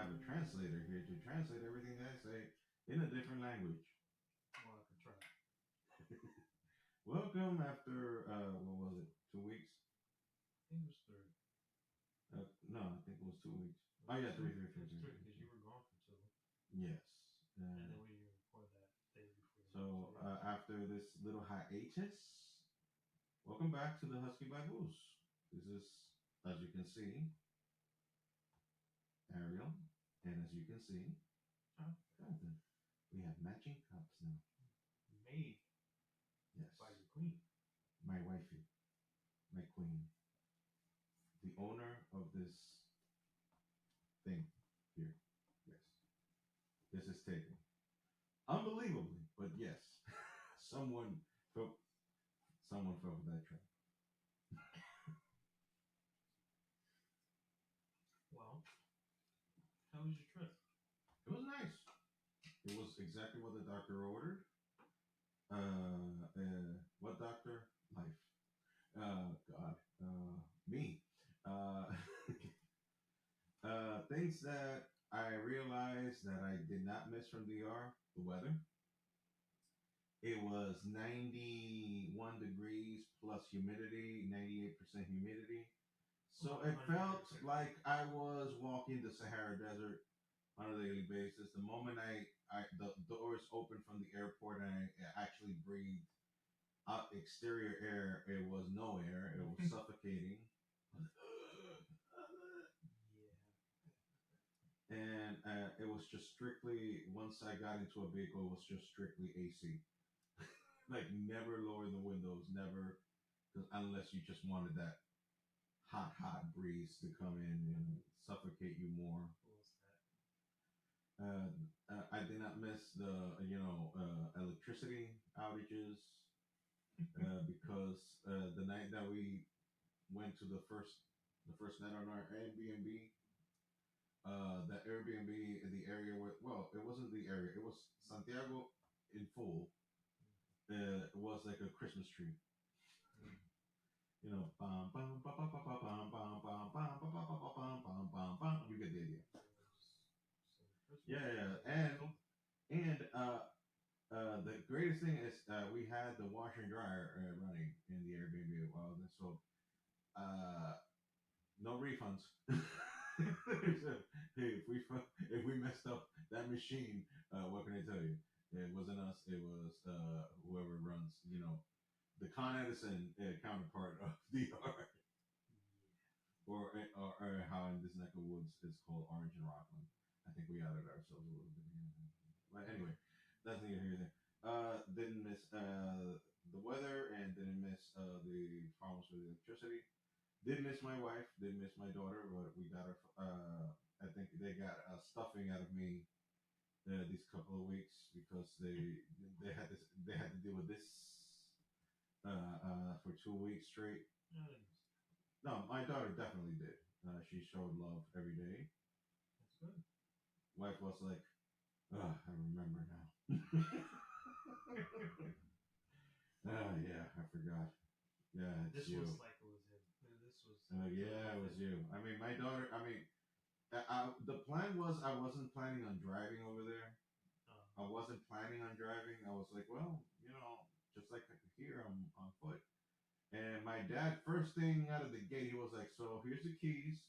have a translator here to translate everything that I say in a different language. Well, I could try. Welcome after what was it? 2 weeks? I think it was three. No, I think it was 2 weeks. Oh yeah, three, three, three, It was three. three because you were gone for two, Yes. and then we didn't record that day before. So after this little hiatus, welcome back to the Husky Bibles. This is, as you can see, Ariel, and as you can see, Jonathan. We have matching cups now. made Yes. by your queen. My wifey, my queen, the owner of this thing here. Yes. This is taken. Unbelievably, but yes. someone fell someone fell for that trap. Well, how was your trip? It was nice. It was exactly what the doctor ordered. What doctor? Life. God. Me. Uh, things that I realized that I did not miss from DR, the weather. It was 91 degrees plus humidity, 98% humidity. So it felt like I was walking the Sahara Desert on a daily basis. The moment the doors opened from the airport and I actually breathed out exterior air, it was no air. It was suffocating. And it was just strictly, once I got into a vehicle, it was just strictly AC. Like never lower the windows, never, unless you just wanted that hot breeze to come in and suffocate you more. What was that? I did not miss the electricity outages because the night that we went to the first night on our Airbnb, that Airbnb, the area where, well, it wasn't the area, it was Santiago in full. It was like a Christmas tree. You know, bum, bum, bum, bum, bum, bum, bum, bum, bum, bum, bum, bum, bum, bum, bum, bum. You get the idea. Yeah, and the greatest thing is we had the washer and dryer running in the Airbnb. Well, so uh, no refunds. So, hey, if we messed up that machine, what can I tell you? It wasn't us. It was whoever runs. The Con Edison counterpart of DR, or how in this neck of woods it's called Orange and Rockland. I think we outed ourselves a little bit here. But anyway, that's neither here nor there. Didn't miss the weather and didn't miss the problems with electricity. Did miss my wife, did miss my daughter, but we got her. I think they got a stuffing out of me these couple of weeks because they had to deal with this for 2 weeks straight. No, my daughter definitely did. She showed love every day. That's good. Wife was like, "I remember now." Yeah, I forgot. Yeah, it's This you. was like it was him. This was. Yeah, it was you. I mean, my daughter. I mean, the plan was I wasn't planning on driving over there. I wasn't planning on driving. I was like, well, just like here, I'm on foot. And my dad, first thing out of the gate, he was like, so here's the keys,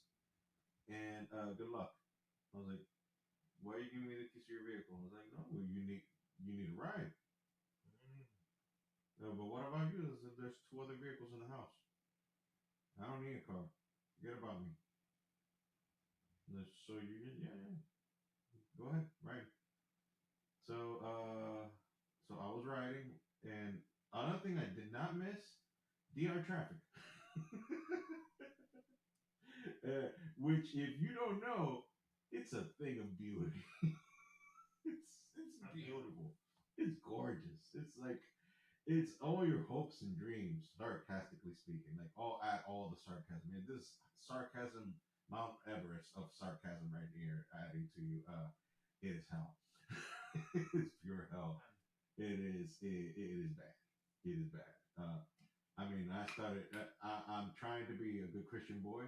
and good luck. I was like, why are you giving me the keys to your vehicle? I was like, no, well, you need a ride. No, but what about you? There's two other vehicles in the house. I don't need a car. Forget about me. So yeah. Go ahead, ride. So I was riding, and another thing I did not miss, DR traffic. Which, if you don't know, it's a thing of beauty. It's beautiful. It's gorgeous. It's like it's all your hopes and dreams, sarcastically speaking. Like all the sarcasm. I mean, this sarcasm, Mount Everest of sarcasm right here, adding to you. It is hell. It is pure hell. It is bad. It is bad. I mean, I'm trying to be a good Christian boy,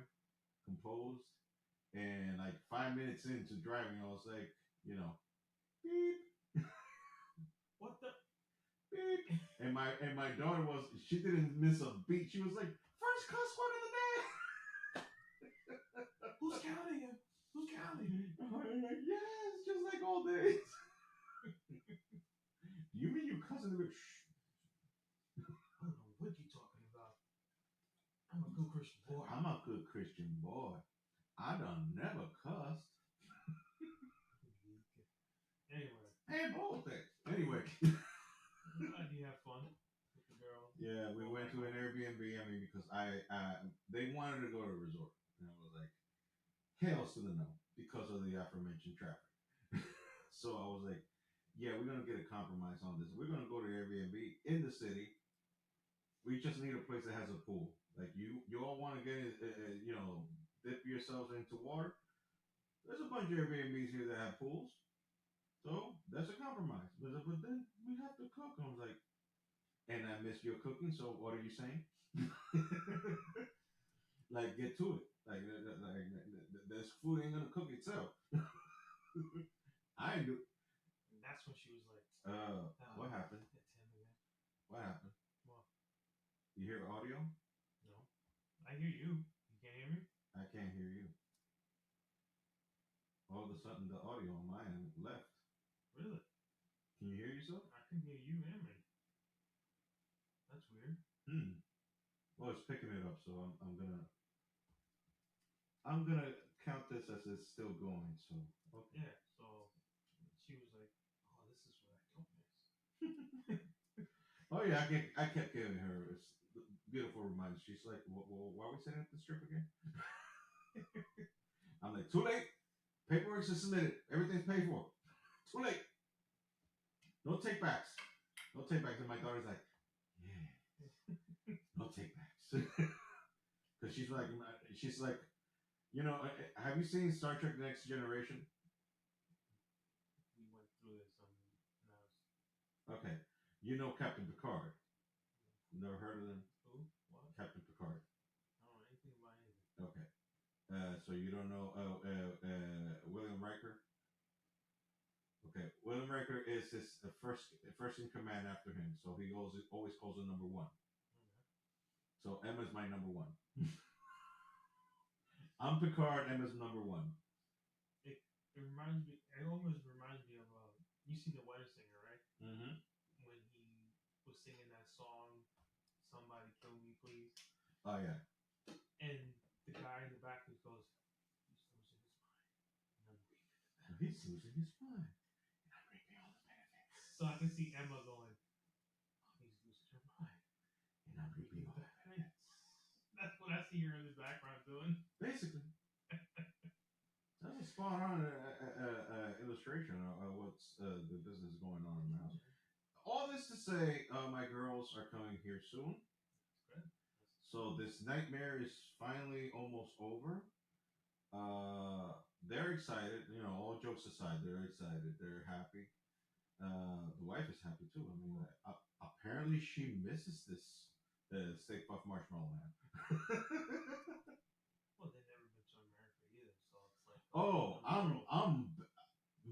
composed, And like 5 minutes into driving, I was like, beep, What the? beep. And my daughter she didn't miss a beat. She was like, first cuss word of the day. Who's counting him? Who's counting? I'm like, yes, just like all days. You mean your cousin? Shh. I don't know what you're talking about. I'm a good Christian boy. I'm a good Christian boy. I done never cussed. Anyway. And both things. Anyway. I'm glad you have fun with the girl. Yeah, we went to an Airbnb. I mean, because they wanted to go to a resort, and I was like, hell to the no, because of the aforementioned traffic. So I was like, yeah, we're gonna get a compromise on this. We're gonna go to Airbnb in the city. We just need a place that has a pool. Like you all want to get, dip yourselves into water. There's a bunch of Airbnbs here that have pools, so that's a compromise. But then we have to cook. I was like, and I miss your cooking. So what are you saying? Like, get to it. Like, this food ain't gonna cook itself. I ain't do. And that's when she was like, what happened? It's him again. What happened? What? You hear audio? No. I hear you. You can't hear me? I can't hear you. All of a sudden, the audio on my end left. Really? Can you hear yourself? I can hear you and me. That's weird. Well, it's picking it up, so I'm gonna count this as it's still going. So okay. Yeah. So she was like, "Oh, this is what I don't miss." Oh yeah, I kept giving her beautiful reminders. She's like, well, why are we setting up the strip again? I'm like, too late. Paperwork's is submitted. Everything's paid for. Too late. No take backs. No take backs. And my daughter's like, yeah, no take backs. Because she's like, have you seen Star Trek: The Next Generation? We went through this Okay. You know Captain Picard. Never heard of them? Who? What? Captain Picard. I don't know anything about anything. Okay. So you don't know William Riker? Okay. William Riker is his first in command after him, so he always calls him number one. Okay. So Emma's my number one. I'm Picard. Emma's number one. It reminds me. It almost reminds me of you see The Wedding Singer, right? Mm-hmm. When he was singing that song, "Somebody Kill Me, Please." Oh yeah. And the guy in the back just goes, he's losing his mind. And I'm reaping all the benefits. So I can see Emma going, oh, he's losing her mind. And I'm reaping all the benefits. That's what I see her in the background doing. Basically. That's a spot on illustration of what's the business going on in the house. All this to say, my girls are coming here soon. So this nightmare is finally almost over. They're excited. All jokes aside, they're excited. They're happy. The wife is happy too. I mean, apparently she misses this steak puff marshmallow man. Well, they've never been to America either, so it's like. Oh, I'm.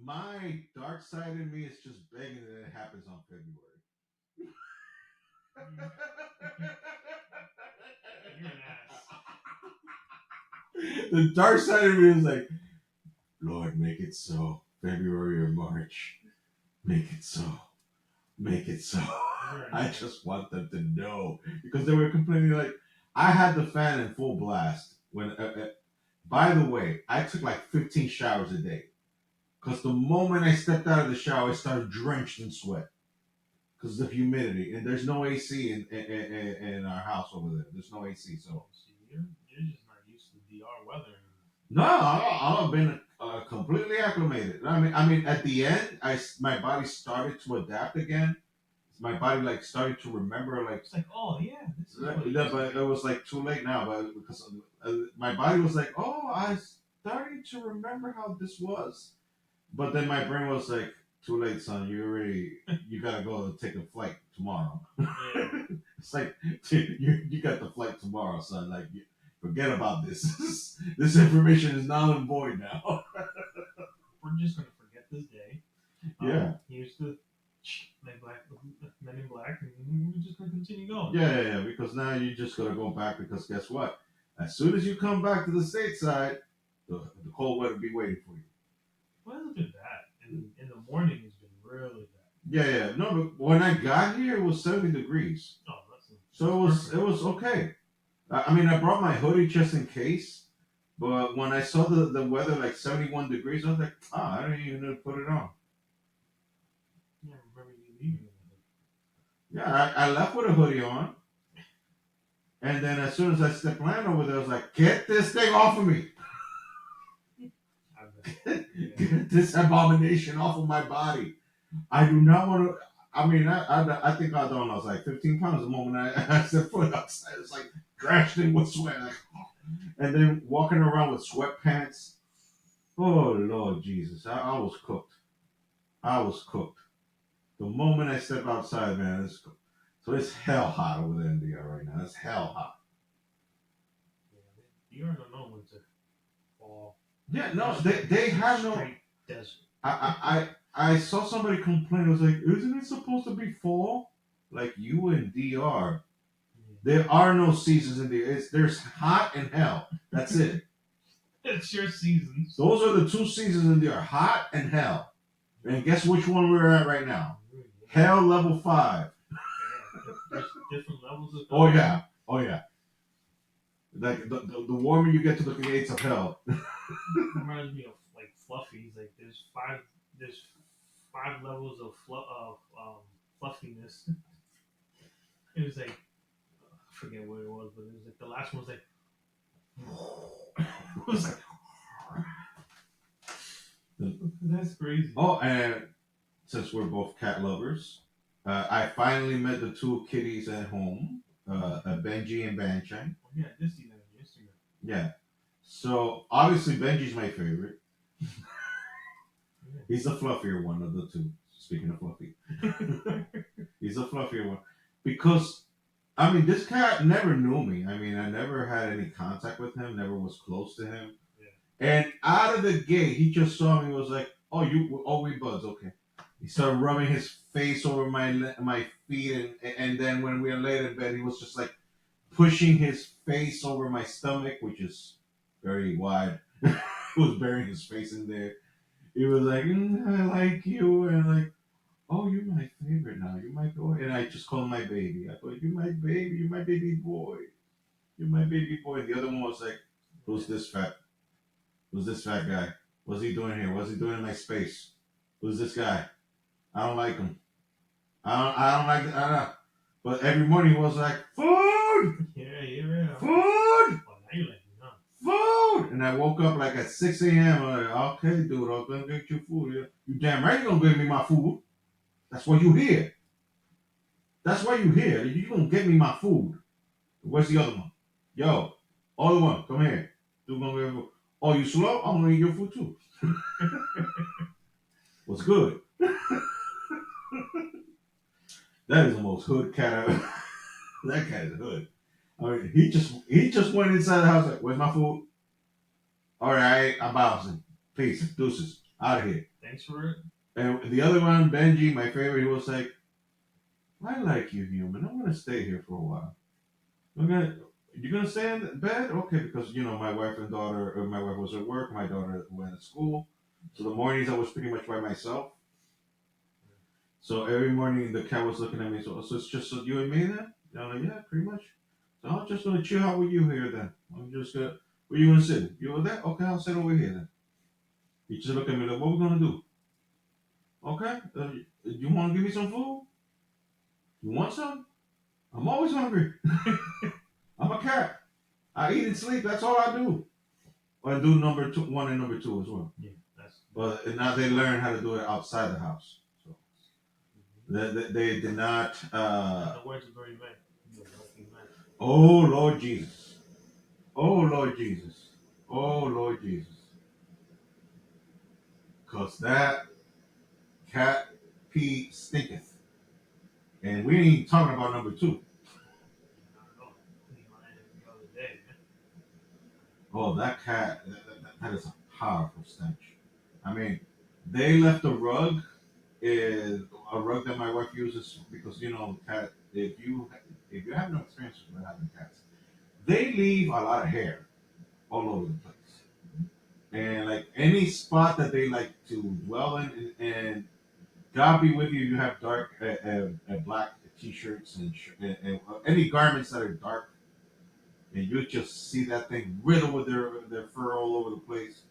My dark side in me is just begging that it happens on February. You're an ass. The dark side of me is like, Lord, make it so. February or March. Make it so. Make it so. I just want them to know. Because they were complaining like, I had the fan in full blast. By the way, I took like 15 showers a day. Because the moment I stepped out of the shower, I started drenched in sweat. Because of the humidity. And there's no AC in our house over there. There's no AC, so. You're just not used to the DR weather. No, I've been completely acclimated. I mean, at the end, my body started to adapt again. My body started to remember It's like, oh yeah, this is but it was too late now. But because my body was like, oh, I started to remember how this was. But then my brain was like, too late, son. You gotta go take a flight tomorrow. Yeah. It's like you got the flight tomorrow, son. Like Forget about this. This information is null and void now. We're just gonna forget this day. Yeah. Here's the Men in Black, and we're just gonna continue going. Yeah. Because now you just gotta go back because guess what? As soon as you come back to the stateside, the cold weather be waiting for you. Well, look at that. In the morning, it's been really bad. Yeah. No, but when I got here, it was 70 degrees. Oh, So it was okay. I mean, I brought my hoodie just in case, but when I saw the weather like 71 degrees, I was like, I don't even need to put it on. Yeah, I remember you leaving. Yeah, I left with a hoodie on, and then as soon as I stepped land over there, I was like, get this thing off of me. Get this abomination off of my body. I do not want to. I mean, I think I don't know. I was like 15 pounds the moment I stepped foot outside. It's like drenched in with sweat. Like, and then walking around with sweatpants. Oh, Lord Jesus. I was cooked. I was cooked. The moment I step outside, man, it's cooked. So it's hell hot over there in DR right now. It's hell hot. Yeah, DR don't know winter, fall. Yeah, no, they have no desert. I saw somebody complain. I was like, isn't it supposed to be fall? Like you in DR. There are no seasons in DR. There's hot and hell. That's it. It's your seasons. Those are the two seasons in DR. Hot and hell. And guess which one we're at right now? Hell level 5. There's different levels of hell. Oh yeah. Like the warmer you get to the gates of hell. Reminds me of like Fluffies. Like there's five levels of fluffiness. It was like I forget what it was, but it was like the last one was like it was like that's crazy. Oh, and since we're both cat lovers, I finally met the two kitties at home, Benji and Banchang. Oh, yeah, I did see that on Instagram. Yeah. So obviously Benji's my favorite. He's the fluffier one of the two. Speaking of fluffy, he's the fluffier one because I mean this cat never knew me. I mean I never had any contact with him. Never was close to him. Yeah. And out of the gate, he just saw me. And was like, "Oh, we buds, okay." He started rubbing his face over my feet, and then when we laid in bed, he was just like pushing his face over my stomach, which is very wide. He was burying his face in there. He was like, I like you, and like, oh, you're my favorite now. You're my boy, and I just call him my baby. I thought, you're my baby. You're my baby boy. You're my baby boy. The other one was like, who's this fat? Who's this fat guy? What's he doing here? What's he doing in my space? Who's this guy? I don't like him. I don't like. I don't. But every morning he was like, food. Yeah. Food. Well, now you like me, huh? Food. And I woke up like at 6 a.m. I'm like, okay, dude, I'm gonna get you food. You damn right you're gonna give me my food. That's what you here. That's why you here. You gonna get me my food. Where's the other one? Yo, other one, come here. You gonna get food. Oh, you slow? I'm gonna eat your food too. What's good? That is the most hood cat ever. That cat is hood. I mean, he just went inside the house like, where's my food? All right, I'm bouncing. Peace, deuces, out of here. Thanks for it. And the other one, Benji, my favorite, he was like, I like you, human. I'm gonna stay here for a while. You're gonna stay in bed? Okay, because my wife and daughter, my wife was at work, my daughter went to school. So the mornings I was pretty much by myself. So every morning the cat was looking at me. So it's just you and me then? And I'm like, yeah, pretty much. So I'm just gonna chill out with you here then. I'm just gonna. Where you gonna sit? You over there? Okay, I'll sit over here then. He just looked at me like, what we gonna do? Okay, you want to give me some food? You want some? I'm always hungry. I'm a cat. I eat and sleep. That's all I do. I do number 1 and number 2 as well. Yeah, but now they learn how to do it outside the house. So they did not. The words are very man. Oh Lord Jesus. Oh Lord Jesus. Oh Lord Jesus. Cause that cat pee stinketh. And we ain't talking about number 2. Oh, that cat, that is a powerful stench. I mean, they left is a rug that my wife uses because cat. If you have no experience with having cats, they leave a lot of hair all over the place, and like any spot that they like to dwell in, and God be with you. You have dark and black t-shirts and any garments that are dark, and you just see that thing riddled with their fur all over the place.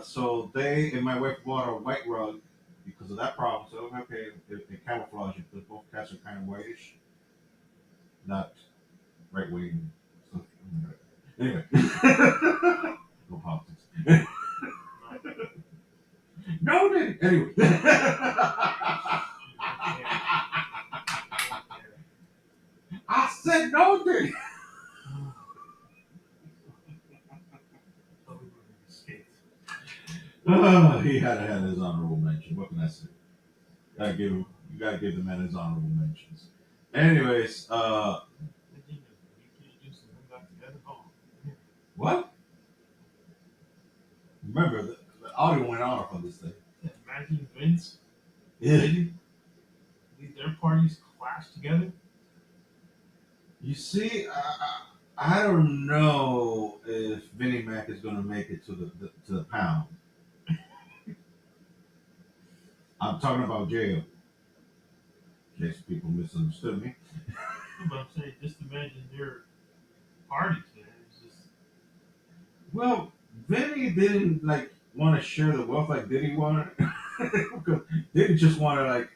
So they and my wife bought a white rug because of that problem. So okay, it camouflage it because both cats are kind of whitish, not right wing stuff. Anyway, no politics. No, anyway. I said no, Diddy. Oh, he had to have his honorable mention. What can I say? You gotta give the man his honorable mentions. Anyways, what? Remember the audio went off on this thing. Imagine Vince. Yeah. Their parties clash together. You see, I don't know if Vinnie Mac is gonna make it to the pound. I'm talking about jail. In case people misunderstood me. But I'm saying, just imagine their parties, man. It's just Well, Vinny didn't like want to share the wealth like Diddy wanted. Diddy just want to like.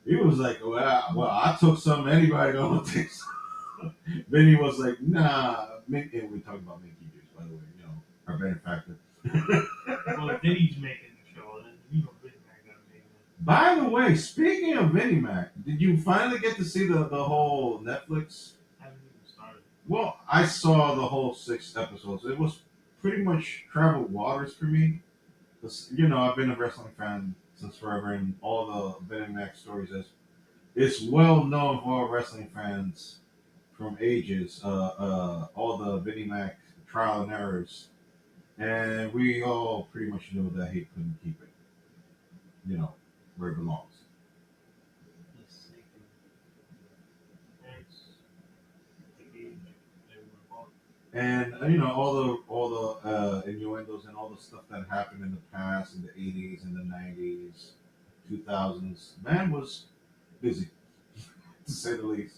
He was like, well, I took some. Anybody gonna take some? Vinny was like, nah. And we talking about Mickey Juice, by the way. Our benefactor. well, Diddy's making the show, and Vinny Mac got to make it. By the way, speaking of Vinnie Mac, did you finally get to see the whole Netflix? I haven't even started. Well, I saw the whole 6 episodes. It was pretty much traveled waters for me. Because, I've been a wrestling fan since forever, and all the Vinnie Mac stories it's well known for all wrestling fans from ages. All the Vinnie Mac trial and errors, and we all pretty much knew that he couldn't keep it. Where it belongs. And all the innuendos and all the stuff that happened in the past, in the '80s, in the '90s, 2000s. Man was busy, to say the least.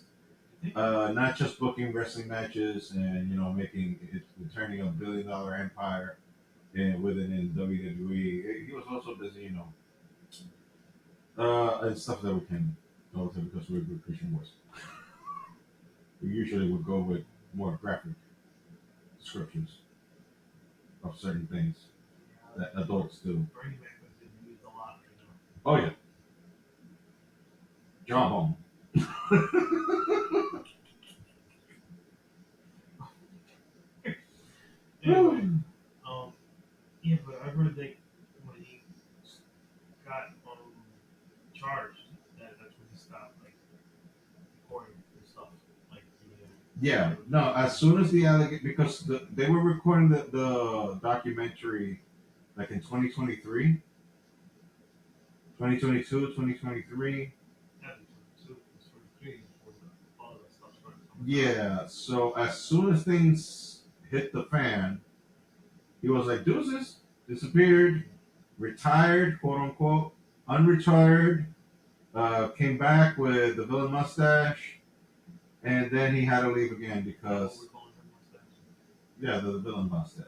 Not just booking wrestling matches and making it, turning a $1 billion empire within WWE. He was also busy, and stuff that we can go to because we're good Christian boys. We usually would go with more graphic descriptions of certain things that adults do. Oh yeah, jawbone. Anyway, yeah, but I heard that when he got charged, that's when he stopped recording and stuff. Yeah, no. As soon as the allegation, because they were recording the documentary like in 2023, 2022, 2023. Yeah. So as soon as things hit the fan, he was like deuces, disappeared, retired, quote unquote, unretired, came back with the villain mustache, and then he had to leave again because the villain mustache.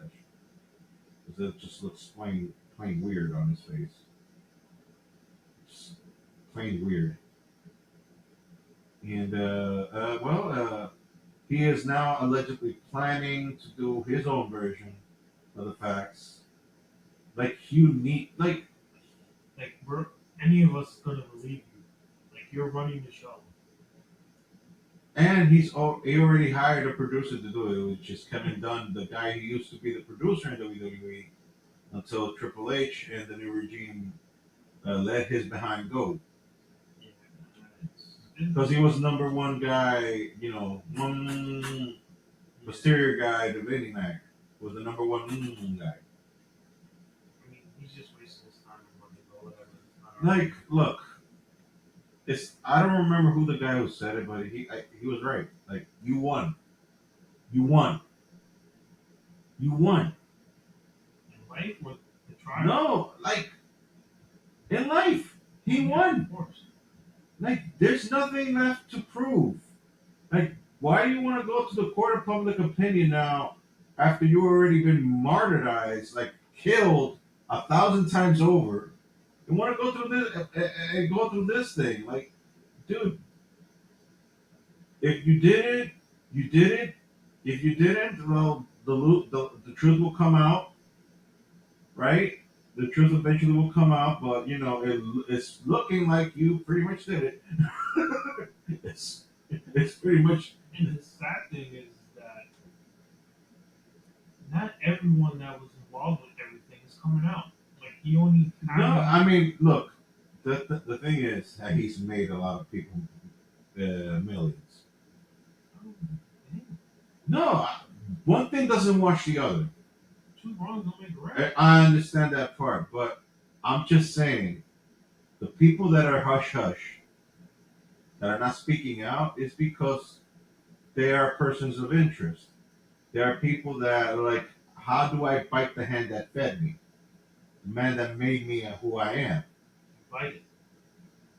Because it just looks plain weird on his face. Just plain weird. And he is now allegedly planning to do his own version of the facts. Like you need we're any of us gonna believe you. You're running the show. And he already hired a producer to do it, which is Kevin Dunn, the guy who used to be the producer in WWE until Triple H and the new regime let his behind go. Because he was #1 guy, posterior guy to Vinnie Mac. was the number one guy. I mean, he's just wasting his time and money, but whatever. It's not Like, look, it's I don't remember who the guy who said it, but he was right. Like, you won, you won, you won. in life with the trial. No, like in life, he won. Of course. Like, there's nothing left to prove. Like, why do you want to go to the court of public opinion now after you already been martyrized, like killed 1,000 times over? You want to go through this and go through this thing? Like, dude, if you did it, you did it. If you didn't, well, the truth will come out, right? The truth eventually will come out, but it's looking like you pretty much did it. it's it's pretty much. And the sad thing is that not everyone that was involved with everything is coming out. Like he only No, kind of. I mean, look, the thing is that he's made a lot of people millions. No, one thing doesn't wash the other. Two wrongs don't make a right. I understand that part, but I'm just saying the people that are hush hush, that are not speaking out, is because they are persons of interest. There are people that are like, how do I bite the hand that fed me? The man that made me who I am. Fight it.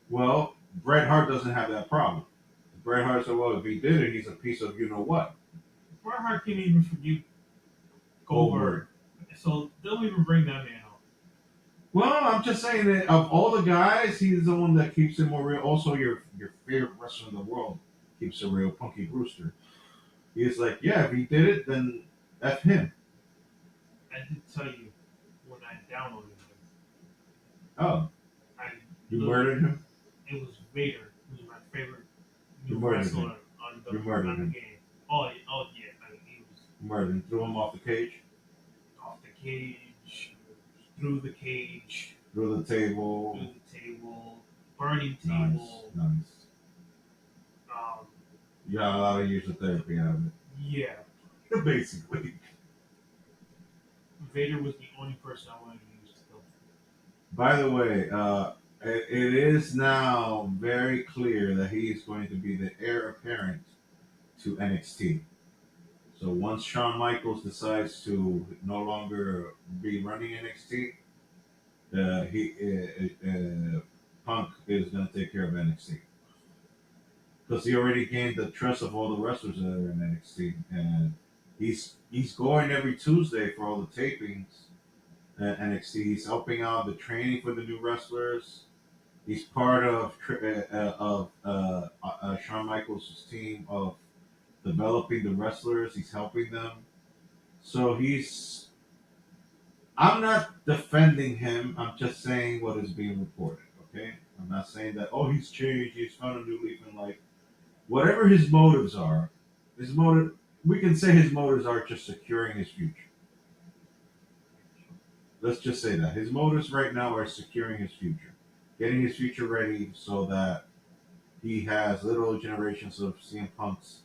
Well, Bret Hart doesn't have that problem. Bret Hart said, well, if he did it, he's a piece of you know what. Bret Hart can't even forgive Goldberg. So don't even bring that man up. Well, I'm just saying that of all the guys, he's the one that keeps it more real. Also, your favorite wrestler in the world keeps it real, Punky Brewster. He's like, yeah, if he did it, then F him. I did tell you when I downloaded him. Oh, you murdered him? It was Vader, who's my favorite You new murdered wrestler him. on You murdered him. the game. Oh yeah, I mean, he was Murdered him. Threw him off the cage? off the cage, through the cage, Through the table. burning Nice. table. Nice. You got a lot of years of therapy out of it. Yeah. Basically. Vader was the only person I wanted to use to kill him. By the way, it is now very clear that he is going to be the heir apparent to NXT. So once Shawn Michaels decides to no longer be running NXT, Punk is going to take care of NXT. Because he already gained the trust of all the wrestlers that are in NXT, and he's going every Tuesday for all the tapings at NXT. He's helping out the training for the new wrestlers. He's part of Shawn Michaels' team of developing the wrestlers. He's helping them. So I'm not defending him. I'm just saying what is being reported. Okay, I'm not saying that he's changed. He's found a new leaf in life. Whatever his motives are, we can say his motives are just securing his future. Let's just say that his motives right now are securing his future, getting his future ready so that he has little generations of CM Punks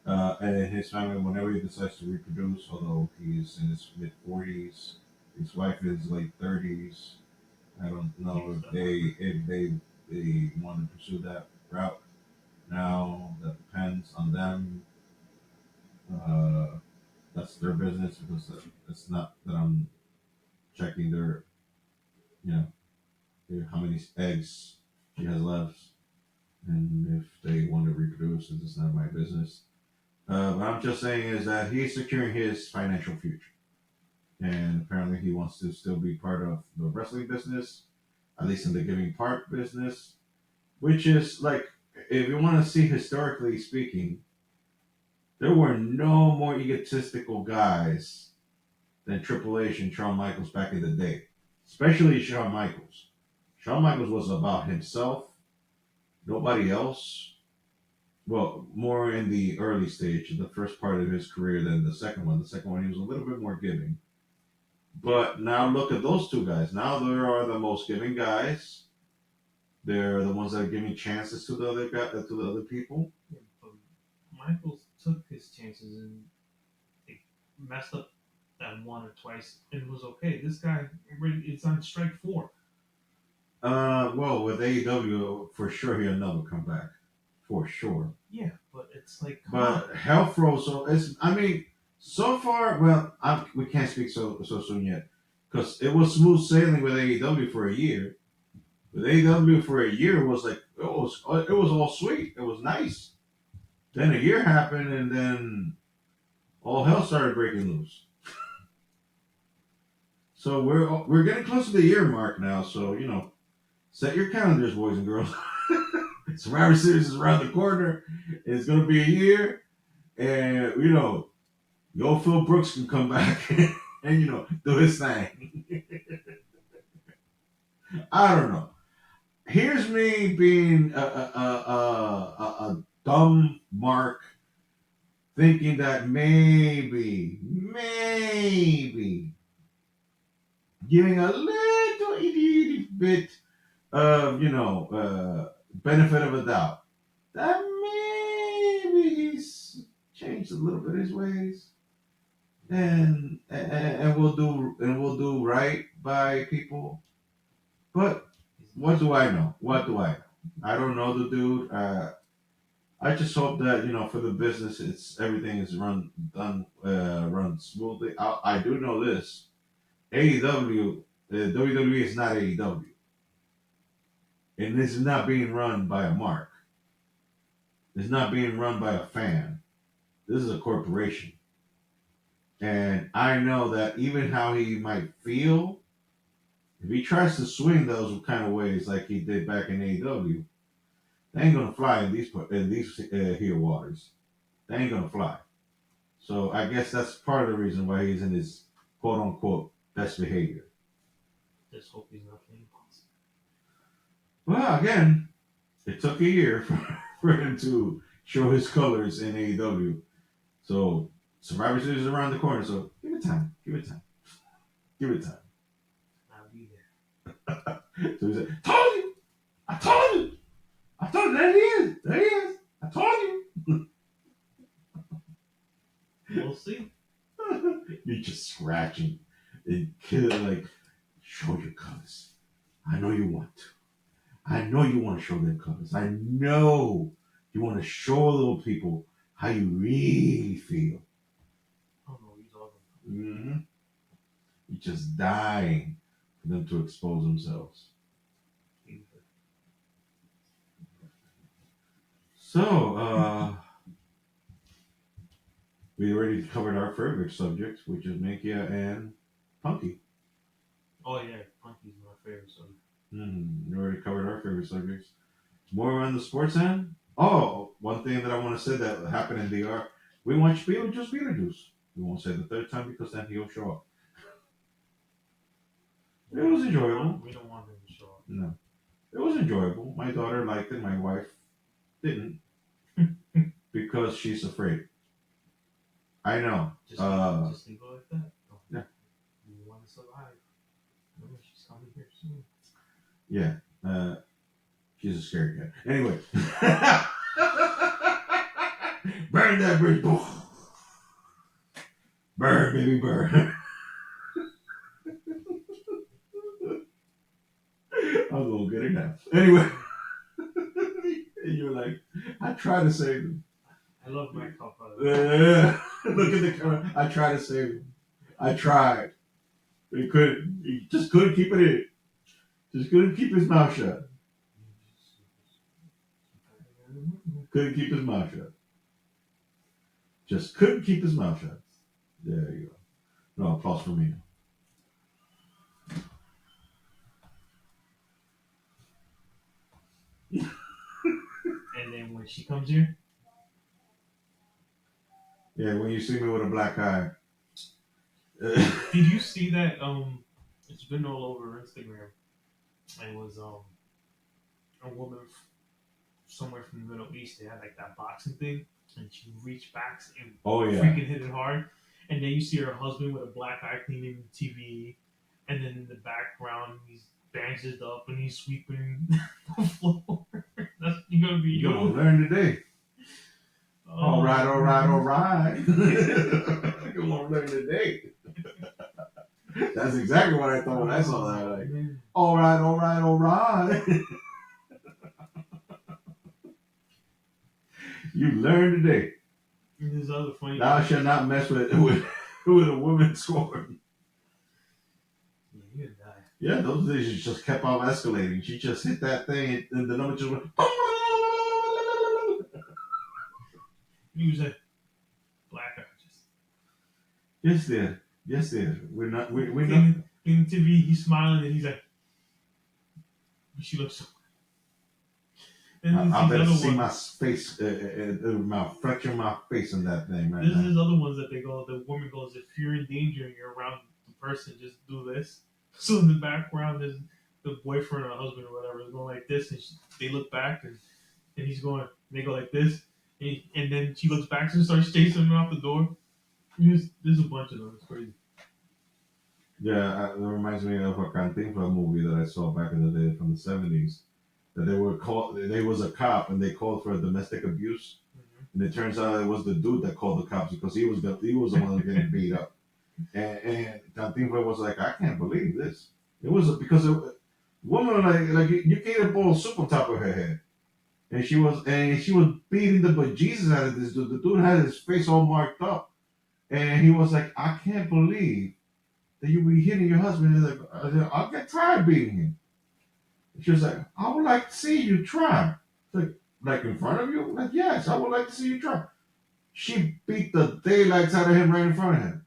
and his family whenever he decides to reproduce. Although he's in his mid 40s, his wife is late 30s. I don't know if they want to pursue that route. Now that depends on them. That's their business because it's not that I'm checking how many eggs she has left, and if they want to reproduce, it's not my business. What I'm just saying is that he's securing his financial future, and apparently he wants to still be part of the wrestling business, at least in the giving part business, which is like, if you want to see historically speaking, there were no more egotistical guys than Triple H and Shawn Michaels back in the day, especially Shawn Michaels. Shawn Michaels was about himself, nobody else. Well, more in the early stage, the first part of his career than the second one. The second one, he was a little bit more giving. But now look at those two guys. Now they are the most giving guys. They're the ones that are giving chances to the other people. Yeah, but Michaels took his chances and they messed up that one or twice and it was okay. This guy already it's on strike 4. Well, with AEW, for sure he'll never come back, for sure. Yeah, but it's like, come But on. Health Row, so it's. I mean, so far, well, we can't speak so soon yet, because it was smooth sailing with AEW for a year. With AEW for a year was like it was all sweet. It was nice. Then a year happened, and then all hell started breaking loose. So we're getting close to the year mark now. So set your calendars, boys and girls. Survivor Series is around the corner. It's gonna be a year, and yo, Phil Brooks can come back and do his thing. I don't know. Here's me being a dumb mark, thinking that maybe giving a little itty bit of benefit of a doubt that maybe he's changed a little bit his ways and we'll do right by people. But what do I know? What do I know? I don't know the dude. I just hope that for the business, it's everything is run smoothly. I do know this: AEW, WWE is not AEW, and this is not being run by a mark. It's not being run by a fan. This is a corporation, and I know that even how he might feel, if he tries to swing those kind of ways like he did back in AEW, they ain't gonna fly in these here waters. They ain't gonna fly. So I guess that's part of the reason why he's in his quote unquote best behavior. Just hope he's not playing boss. Well, again, it took a year for him to show his colors in AEW. So Survivor Series is around the corner. So give it time. Give it time. Give it time. I'll be there. So he said, "Told you. I told you. I told you. There he is. There he is. I told you." We'll see. You're just scratching and like, show your colors. I know you want to. I know you want to show their colors. I know you want to show little people how you really feel. I don't know what you're talking Mm-hmm. You're just dying for them to expose themselves. about. So, we already covered our favorite subjects, which is Makia and Punky. Oh yeah, Punky's my favorite. So We already covered our favorite subjects. More on the sports end. Oh, one thing that I want to say that happened in DR. We watched Beetlejuice. We won't say the third time because then he'll show up. It was enjoyable. We don't want him to show up. No, it was enjoyable. My daughter liked it. My wife didn't because she's afraid. I know. Just leave it like that. No. Yeah. We want to survive. Remember, she's coming here soon. Yeah. She's a scared cat. Anyway. Burn that bridge. Burn, baby, burn. I'm gonna get it now. Anyway. And you're like, I try to save him. I love my cup. Look at the camera. I tried to save him. I tried. But he couldn't. He just couldn't keep it in. Just couldn't keep his mouth shut. Couldn't keep his mouth shut. Just couldn't keep his mouth shut. There you go. No applause for me. And then when she comes here, yeah, when you see me with a black eye. did you see that? It's been all over Instagram. It was a woman somewhere from the Middle East. They had like that boxing thing, and she reached back and freaking hit it hard. And then you see her husband with a black eye cleaning the TV, and then in the background he's bandaged up and he's sweeping the floor. That's gonna be You're gonna learn today. All right. You're gonna learn today. That's exactly what I thought when I saw that. Like, Man. all right, all right, all right. You learned today. And this other funny. Thou shalt not mess with a woman's sword. Yeah, you gonna die. Yeah, those issues just kept on escalating. She just hit that thing, and the number just went. He was a black artist. Yes, there. Yes, there. We're not. We're not. In TV, he's smiling and he's like, she looks so. And I better other see ones. my face, my fracture my face in that thing right This now. is other ones that they go. The woman goes, if you're in danger and you're around the person, just do this. So in the background, there's the boyfriend or husband or whatever is going like this, and they look back and he's going. They go like this, and then she looks back and starts chasing him out the door. There's a bunch of them. It's crazy. Yeah, it reminds me of a Cantinflas movie that I saw back in the day from the 70s. That they were called. They was a cop and they called for domestic abuse, and it turns out it was the dude that called the cops because he was the one that was getting beat up. And Cantinflas was like, I can't believe this. It was because a woman like you get a bowl of soup on top of her head, and she was beating the bejesus out of this dude. The dude had his face all marked up, and he was like, I can't believe that you be hitting your husband. He's like, I'll get tired beating him. She was like, I would like to see you try. Like in front of you? Like, yes, I would like to see you try. She beat the daylights out of him right in front of him.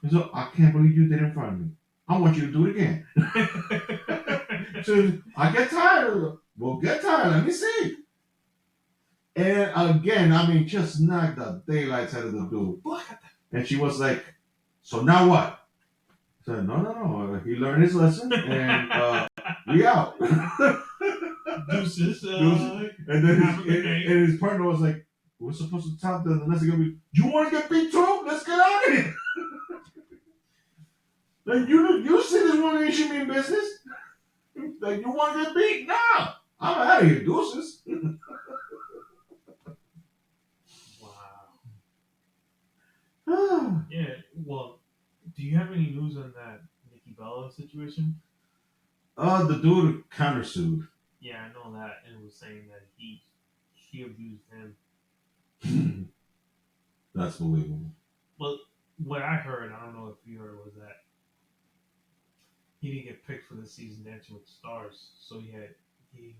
He's like, I can't believe you did it in front of me. I want you to do it again. So I get tired of it. Well, get tired. Let me see. And again, I mean, just knocked the daylights out of the dude. And she was like, so now what? I said, no. He learned his lesson and we out. Deuces. And then his partner was like, we're supposed to top the next thing. You want to get beat too? Let's get out of here. Like, you see this woman and she mean business? Like, you want to get beat? Nah. I'm out of here, deuces. Wow. Yeah, well, do you have any news on that Nikki Bella situation? The dude countersued. Yeah, I know that, and was saying that she abused him. That's believable. Well, what I heard, I don't know if you heard, was that he didn't get picked for the season Dancing with the Stars, so he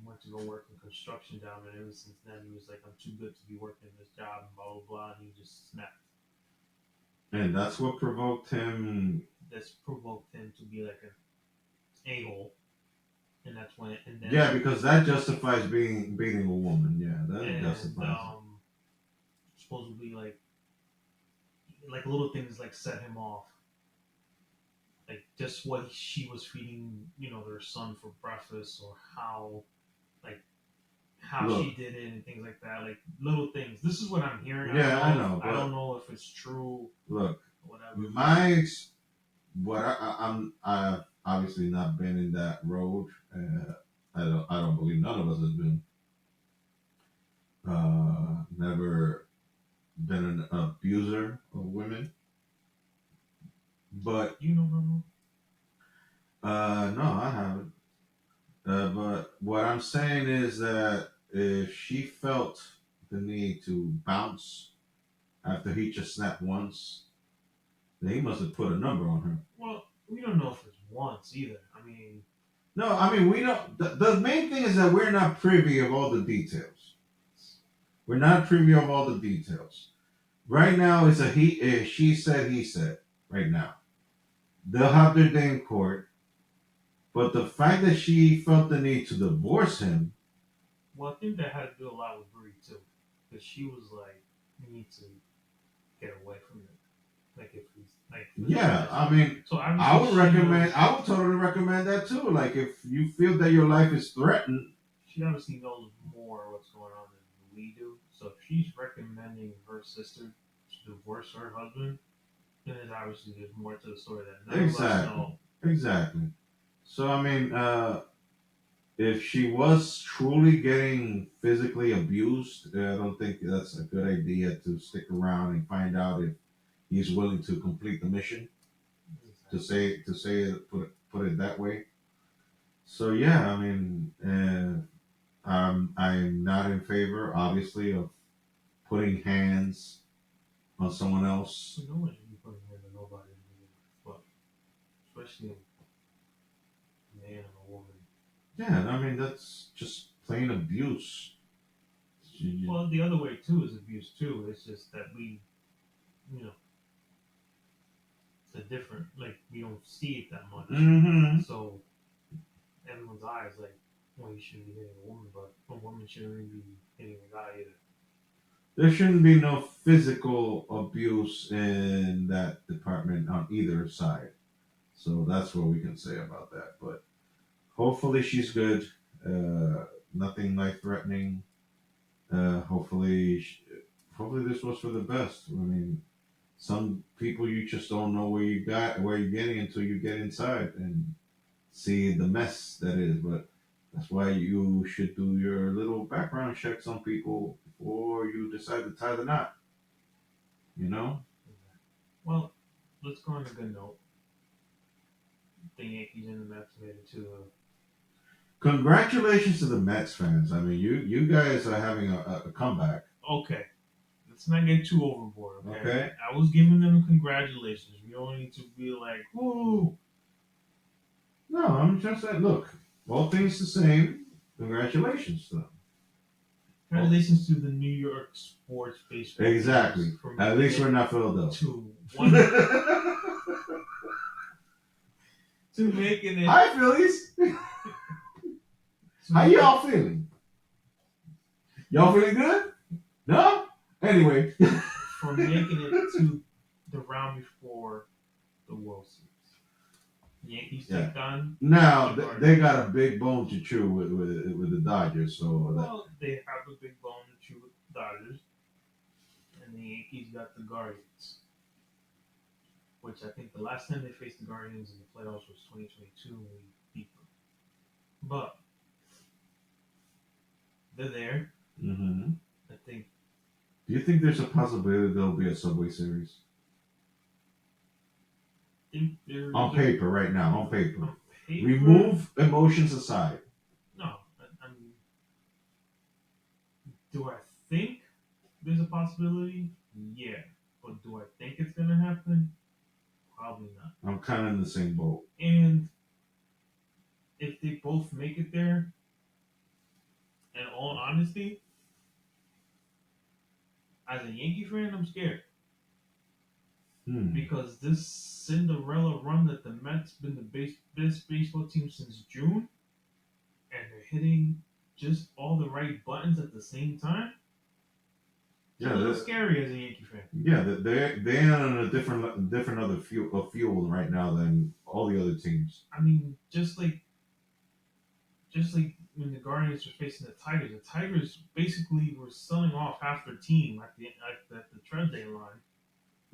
went to go work in construction down there. And ever since then, he was like, "I'm too good to be working this job," and blah blah blah, and he just snapped. And that's what provoked him. That's provoked him to be like an a-hole. And that's when yeah, because that justifies beating a woman. Yeah, that justifies. Supposedly like little things like set him off. Like just what she was feeding, their son for breakfast, or how she did it and things like that. Like little things. This is what I'm hearing. Yeah, I know. I don't know if it's true. Look, whatever. I've obviously not been in that road. I don't believe none of us has been. Never been an abuser of women. But you know her mom? No, I haven't. But what I'm saying is that if she felt the need to bounce after he just snapped once, then he must have put a number on her. Well, we don't know if it's once either. I mean, no, I mean we don't. The main thing is that we're not privy of all the details. We're not privy of all the details. Right now, it's a she said, he said. Right now, they'll have their day in court. But the fact that she felt the need to divorce him. Well, I think that had to do a lot with Brie too, because she was like, "You need to get away from it." Like if he's like. Yeah, I mean, so I would recommend. I would totally recommend that too. Like if you feel that your life is threatened. She obviously knows more what's going on than we do. So if she's recommending her sister to divorce her husband, then obviously there's more to the story that none of us know. Exactly. So I mean, if she was truly getting physically abused, I don't think that's a good idea to stick around and find out if he's willing to complete the mission. To say it, put it that way. So yeah, I mean, I'm not in favor, obviously, of putting hands on someone else. No one should be putting hands on nobody, but especially a man and a woman. Yeah, I mean that's just plain abuse. Well, the other way too is abuse too. It's just that we, you know, it's a different. Like we don't see it that much. Mm-hmm. So everyone's eyes like, well, you shouldn't be hitting a woman, but a woman shouldn't really be hitting a guy either. There shouldn't be no physical abuse in that department on either side. So that's what we can say about that. But hopefully she's good. Nothing life threatening. Hopefully, hopefully this was for the best. I mean, some people you just don't know where you're getting until you get inside and see the mess that is. But that's why you should do your little background checks on people before you decide to tie the knot. You know? Well, let's go on a good note. The Yankees and the Mets made it to Congratulations to the Mets fans. I mean, you guys are having a comeback. Okay. Let's not get too overboard, okay? Okay. I was giving them congratulations. We don't need to be like, woo! No, I'm just saying, look, all things the same, congratulations to them. Congratulations to the New York sports baseball. Exactly. At least we're not Philadelphia. To making it. Hi, Phillies. How y'all feeling? Y'all feeling good? No? Anyway. From making it to the round before the World Series. Yankees take on. Now, they got a big bone to chew with the Dodgers. So well, they have a big bone to chew with the Dodgers. And the Yankees got the Guardians. Which I think the last time they faced the Guardians in the playoffs was 2022 and we beat them. But they're there. Mm-hmm. I think. Do you think there's a possibility there'll be a Subway Series? On paper, right now, on paper. Remove emotions aside. No, I mean, do I think there's a possibility? Yeah, but do I think it's gonna happen? Probably not. I'm kind of in the same boat. And if they both make it there, in all honesty, as a Yankee fan, I'm scared. Because this Cinderella run that the Mets been the best baseball team since June, and they're hitting just all the right buttons at the same time. It's a little scary as a Yankee fan. Yeah, they're on a different other fuel right now than all the other teams. I mean, just like when the Guardians were facing the Tigers basically were selling off half their team at the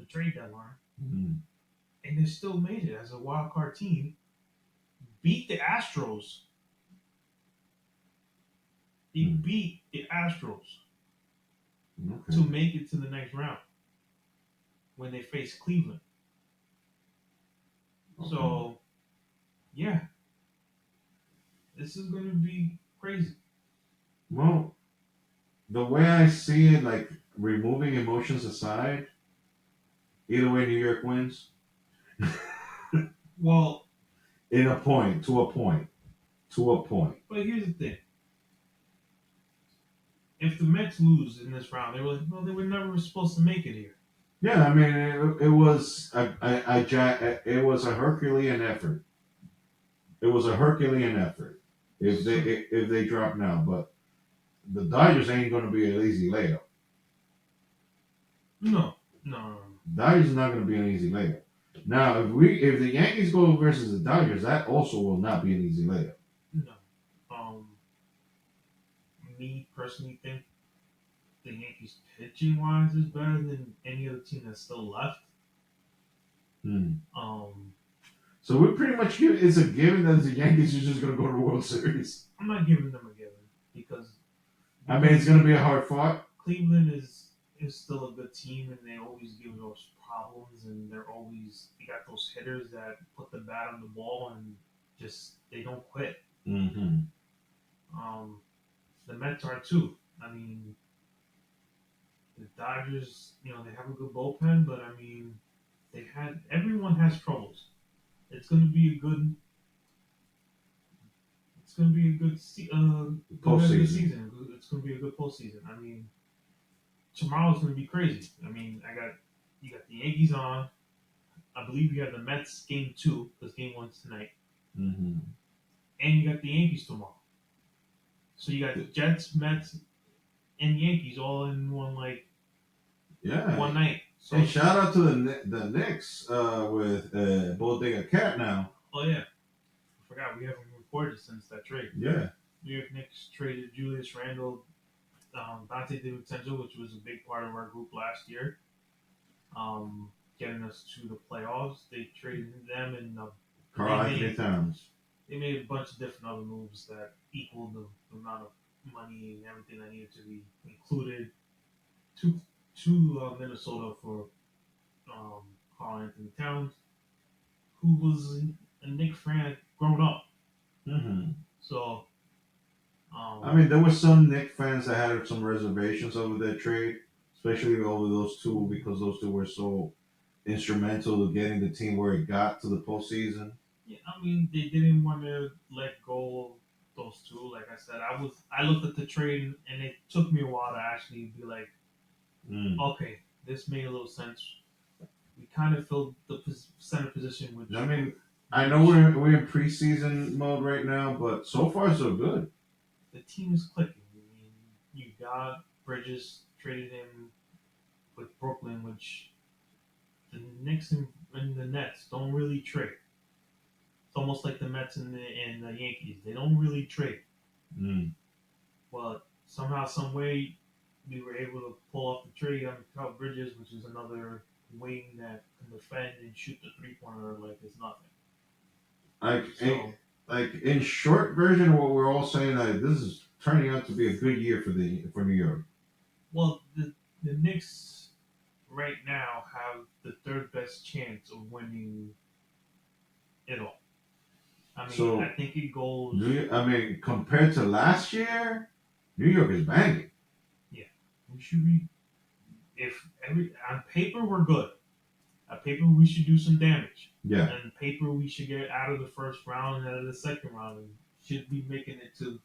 trade deadline, and they still made it as a wild card team. Beat the Astros. They beat the Astros to make it to the next round when they face Cleveland. Okay. So, yeah, this is going to be crazy. Well, the way I see it, like removing emotions aside, either way, New York wins. Well, to a point. But here's the thing: if the Mets lose in this round, they were never supposed to make it here. Yeah, I mean, it was it was a Herculean effort. It was a Herculean effort if they drop now, but the Dodgers ain't going to be an easy layup. No. Dodgers is not going to be an easy layup. Now, if the Yankees go versus the Dodgers, that also will not be an easy layup. No. Me personally think the Yankees pitching wise is better than any other team that's still left. So we pretty much it's a given that the Yankees are just going to go to the World Series. I'm not giving them a given because I mean it's going to be a hard fought. Cleveland is is still a good team, and they always give those problems, and they got those hitters that put the bat on the ball and just they don't quit. Mm-hmm. Um, the Mets are too. I mean, the Dodgers, they have a good bullpen, but I mean, everyone has troubles. It's going to be a good. It's going to be a good end of the Postseason. season. It's going to be a good postseason. I mean, tomorrow's going to be crazy. I mean, you got the Yankees on. I believe you have the Mets game 2 because game 1's tonight, Mm-hmm. and you got the Yankees tomorrow. So you got the Jets, Mets, and Yankees all in one night. So Hey, shout out to the Knicks with Bodega Cat now. oh yeah, I forgot we haven't recorded since that trade. Yeah. New York Knicks traded Julius Randle, Dante DiVincenzo, which was a big part of our group last year, getting us to the playoffs. They traded them and Karl-Anthony Towns. they made a bunch of different other moves that equaled the amount of money and everything that needed to be included to Minnesota for Karl-Anthony Towns, who was a Knick fan grown up. Mm-hmm. So, I mean, there were some Knicks fans that had some reservations over that trade, especially over those two, because those two were so instrumental to getting the team where it got to the postseason. yeah, I mean, they didn't want to let go of those two. Like I said, I looked at the trade and it took me a while to actually be like, okay, this made a little sense. We kind of filled the center position with. I mean, I know we're in preseason mode right now, but so far so good. The team is clicking. I mean, you got Bridges traded him with Brooklyn, which the Knicks and the Nets don't really trade. It's almost like the Mets and the Yankees. They don't really trade. Mm. But somehow, some way, we were able to pull off the trade on Cal Bridges, which is another wing that can defend and shoot the 3-pointer like it's nothing. Like in short version, what we're all saying that this is turning out to be a good year for New York. Well, the Knicks right now have the third best chance of winning it all. I mean, So, I think it goes. Compared to last year, New York is banging. Yeah, we should be. If on paper we're good. On paper we should do some damage. Yeah. And on paper we should get out of the first round and out of the second round and should be making it to.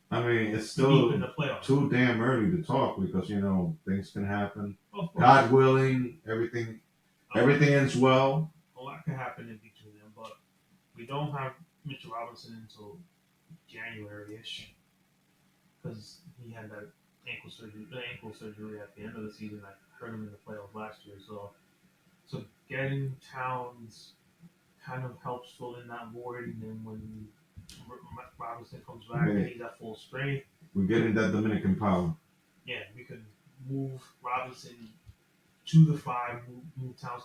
I mean, it's still deep in the playoffs. Too damn early to talk because things can happen. Of course. God willing, everything ends well. A lot can happen in between them, but we don't have Mitchell Robinson until January-ish because he had that ankle surgery at the end of the season that hurt him in the playoffs last year. So getting Towns kind of helps fill in that void, and then when Robinson comes back and he's at full strength, we're getting that Dominican power. Yeah, we can move Robinson to the 5, move Towns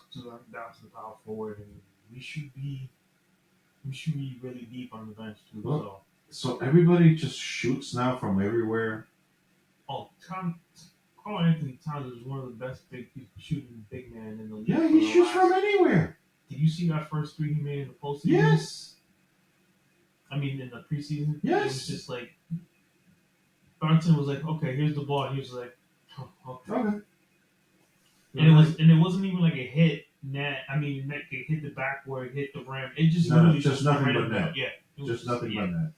down to the power forward, and we should be really deep on the bench too. Well, so everybody just shoots now from everywhere. Oh, Karl-Anthony Towns is one of the best shooting big man in the league. Yeah, he shoots from anywhere. Did you see that first 3 he made in the postseason? Yes. I mean, in the preseason? Yes. It was just like, Thornton was like, okay, here's the ball. And he was like, oh, okay. And it wasn't even like a hit net. I mean, net hit the backboard, hit the rim. It just just nothing but net. Yeah. Just nothing but net.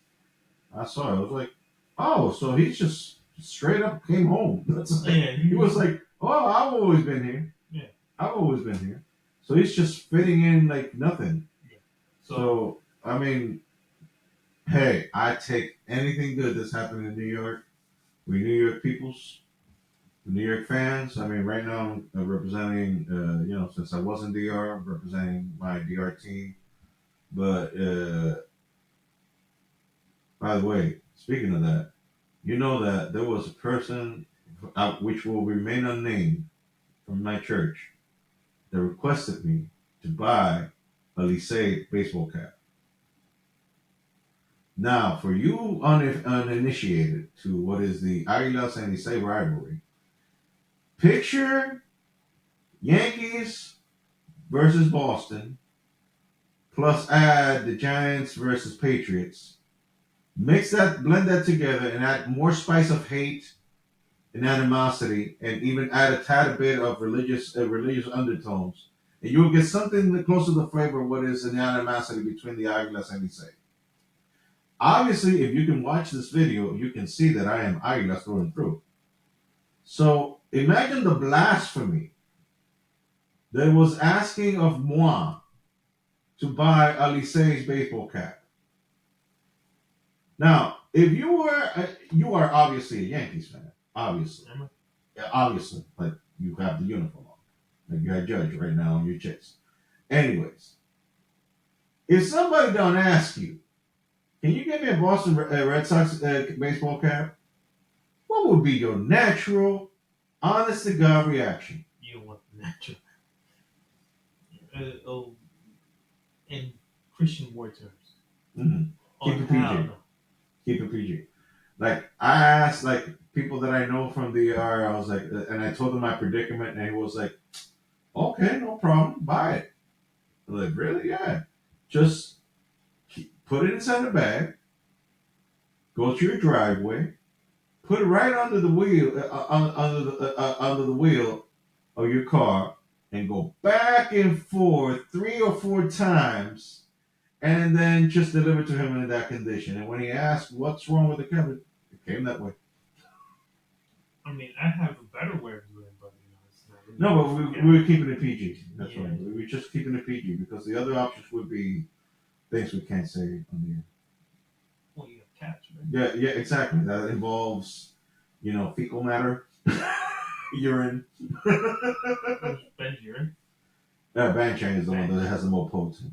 I saw it. I was like, oh, so he just straight up came home. He was like, oh, I've always been here. Yeah. I've always been here. So he's just fitting in like nothing. Yeah. So I mean, hey, I take anything good that's happening in New York. We New York peoples, New York fans. I mean, right now I'm representing, since I was in DR, I'm representing my DR team. But by the way, speaking of that, you know that there was a person, which will remain unnamed, from my church, that requested me to buy a Licey baseball cap. Now, for you uninitiated to what is the Águilas and Licey rivalry, Picture Yankees versus Boston, plus add the Giants versus Patriots. Mix that, blend that together, and add more spice of hate and animosity, and even add a tad bit of religious undertones, and you will get something close to the flavor of what is an animosity between the Águilas and Licey. Obviously, if you can watch this video, you can see that I am Águilas through and through. So imagine the blasphemy that was asking of moi to buy a Licey's baseball cap. Now, if you are obviously a Yankees fan, obviously. Yeah, obviously, like you have the uniform on, like you have Judge right now on your chest. Anyways, if somebody don't ask you, can you get me a Boston Red Sox baseball cap? What would be your natural, honest to God reaction? You don't want the natural. In Christian war terms. Mm-hmm. Keep it PG. No. Keep it PG. Like I asked, like people that I know from the ER, I was like, and I told them my predicament, and he was like, "Okay, no problem, buy it." I was like, "Really? Yeah, just put it inside a bag, go to your driveway, put it right under the wheel, under the wheel of your car, and go back and forth 3 or 4 times." And then just deliver to him in that condition. And when he asked what's wrong with the cabinet, it came that way. I mean, I have a better way of doing it, but it's not really. No, but we were keeping it PG. That's Yeah. right. We were just keeping it PG because the other options would be things we can't say on the air. Well, you have cats, right? Yeah, exactly. That involves, fecal matter, urine. Benji, right? Yeah, Banchang is the one that has the more potent.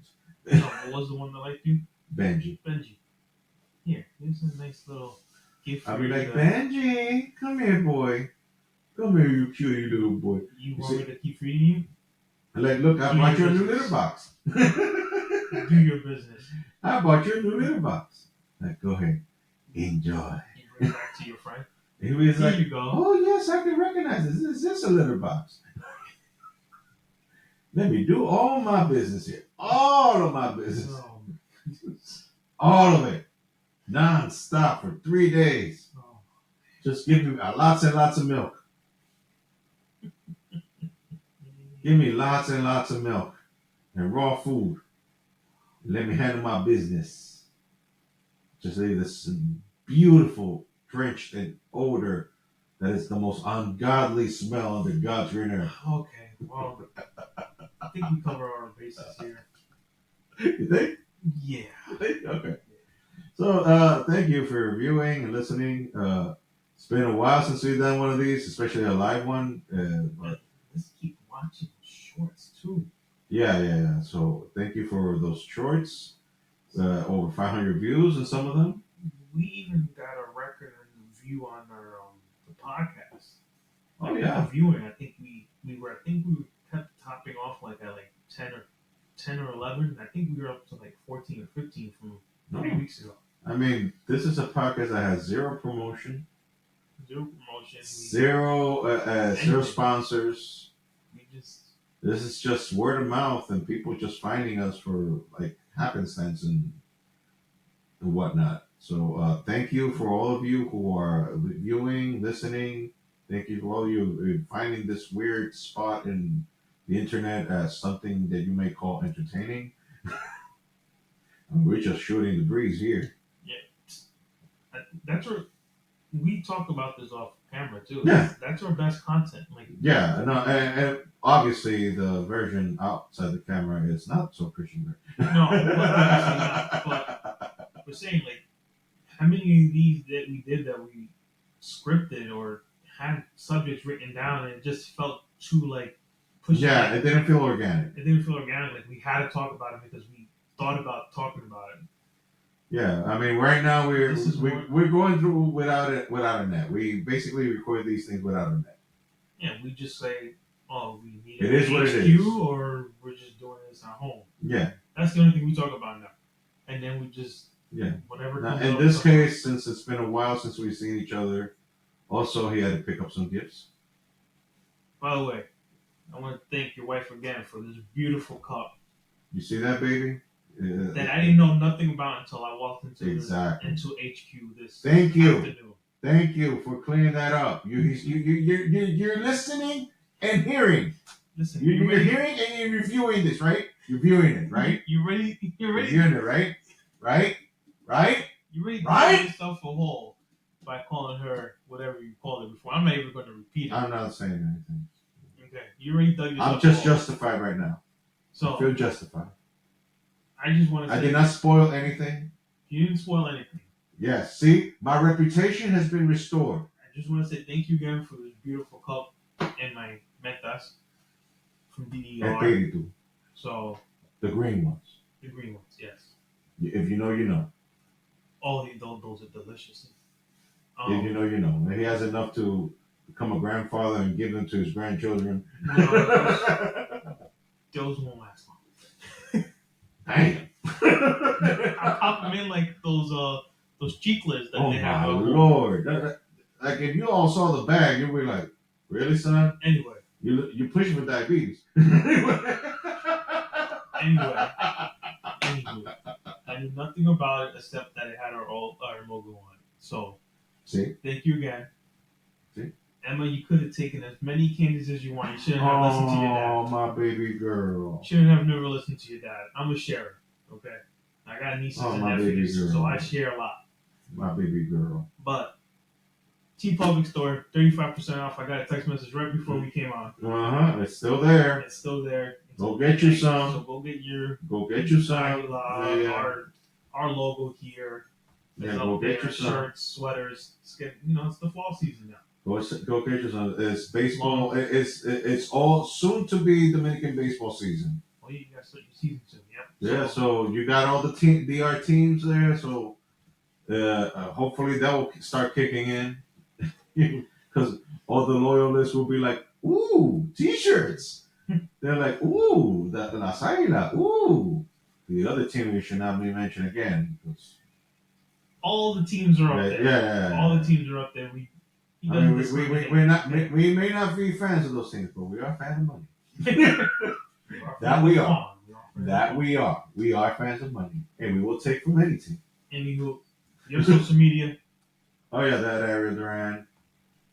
No, what was the one that liked you? Benji. Here, here's a nice little gift. I'll be like, Benji, come here, boy. Come here, you cutie little boy. You want me to keep feeding you? I'm like, look, I bought you a new litter box. Do your business. I bought you a new litter box. Like, go ahead, enjoy. You bring it back to your friend. And he was Here like, you go. oh yes, I can recognize this. Is this a litter box? Let me do all my business here. All of my business. All of it. Non-stop for 3 days. Just give me lots and lots of milk. Give me lots and lots of milk and raw food. Let me handle my business. Just leave this beautiful, drenched in odor that is the most ungodly smell under God's green earth. Okay, well, I think we cover our bases here. You think? Yeah. You think? Okay. So, thank you for viewing and listening. It's been a while since we've done one of these, especially a live one. But let's keep watching shorts too. Yeah. So, thank you for those shorts. Over 500 views in some of them. We even got a record and view on our the podcast. Oh yeah. Viewing. I think we kept topping off like at like 10 or 11. I think we were up to like 14 or 15 from 3 weeks ago. I mean, this is a podcast that has zero promotion. Zero Zero sponsors. We just. This is just word of mouth and people just finding us for like happenstance and whatnot. So thank you for all of you who are viewing, listening. Thank you for all of you finding this weird spot in the internet as something that you may call entertaining. We're just shooting the breeze here. Yeah, that's where we talk about this off camera too. Yeah, that's our best content. Like yeah, no, and obviously the version outside the camera is not so Christian. No, obviously not. But we're saying like how many of these that we did that we scripted or had subjects written down and it just felt too like pushed. Yeah, it didn't feel organic. It didn't feel organic. Like we had to talk about it because we thought about talking about it. Yeah, I mean, right now we're going through without a net. We basically record these things without a net. Yeah, we just say, oh, we need it is what it is, or we're just doing this at home. Yeah, that's the only thing we talk about now. And then we just whatever. Now, in this case, since it's been a while since we've seen each other, also he had to pick up some gifts. By the way, I want to thank your wife again for this beautiful cup You see that, baby? that I didn't know nothing about until I walked into Exactly. into HQ this Thank you. afternoon. Thank you for clearing that up. You're listening and hearing. Listen, You're hearing and you're reviewing this, right? You're viewing it, right? You ready? You're You're ready. viewing it, right? Right? Right? You ready to Right? give yourself a hole by calling her whatever you called her before. I'm not even going to repeat it. I'm not saying anything. Okay, you already dug yourself. I'm just a hole. justified right now. So I feel justified. I just want to say I did not spoil anything. you didn't spoil anything. Yes. See, my reputation has been restored. I just want to say thank you again for this beautiful cup and my metas from DDR. Espiritu. So The green ones. the green ones, yes. If you know, you know. Oh, those are delicious. If you know, you know. And he has enough to become a grandfather and give them to his grandchildren. Those won't last long. Damn. I pop them in like those chiclets that they have. Oh my lord! Like if you all saw the bag, you'd be like, "Really, son? Anyway, you pushing for diabetes." Anyway, I knew nothing about it except that it had our logo on it. So, see, thank you again. See, Emma, you could have taken as many candies as you want. You shouldn't have listened to your dad. Oh, my baby girl. Shouldn't have never listened to your dad. I'm a sharer. Okay, I got nieces and nephews, so I share a lot. My baby girl. But T Public Store, 35% off. I got a text message right before we came on. It's still there. It's still there. Go get you some. So go get your. Go get you some. Our logo here. Yeah, go get you some shirts, sweaters. It's the fall season now. Go get you some. It's baseball. It's all soon to be Dominican baseball season. Oh, you got your season soon. Yep. Yeah. So you got all the DR teams there. So hopefully that will start kicking in. Because all the loyalists will be like, ooh, T-shirts. They're like, ooh, the Las Águilas, ooh. The other team we should not be mentioned again. All the teams are up there. Yeah. All the teams are up there. We may not be fans of those teams, but we are fans of money. That we are. That we are. We are fans of money. And we will take from any team. Anywho, your social media. Oh, yeah, that area Duran.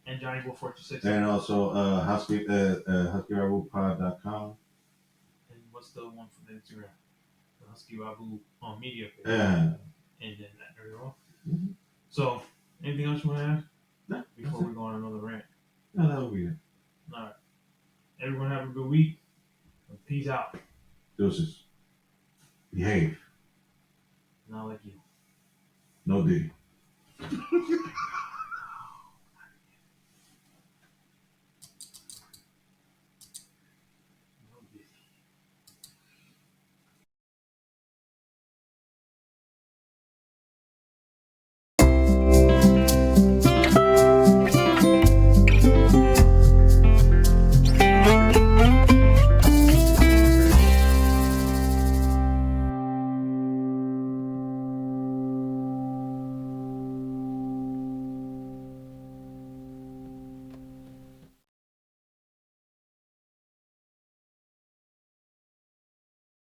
And Johnny Boy 426. And also HuskyRivalPod.com. And what's the one for the Instagram? The Husky Rabu on media page. Yeah. And then that area off. Mm-hmm. So, anything else you want to add? No. Before we go on another rant. No, that'll be it. Alright. Everyone have a good week. Peace out. Deuces. Behave. Not like you. No D.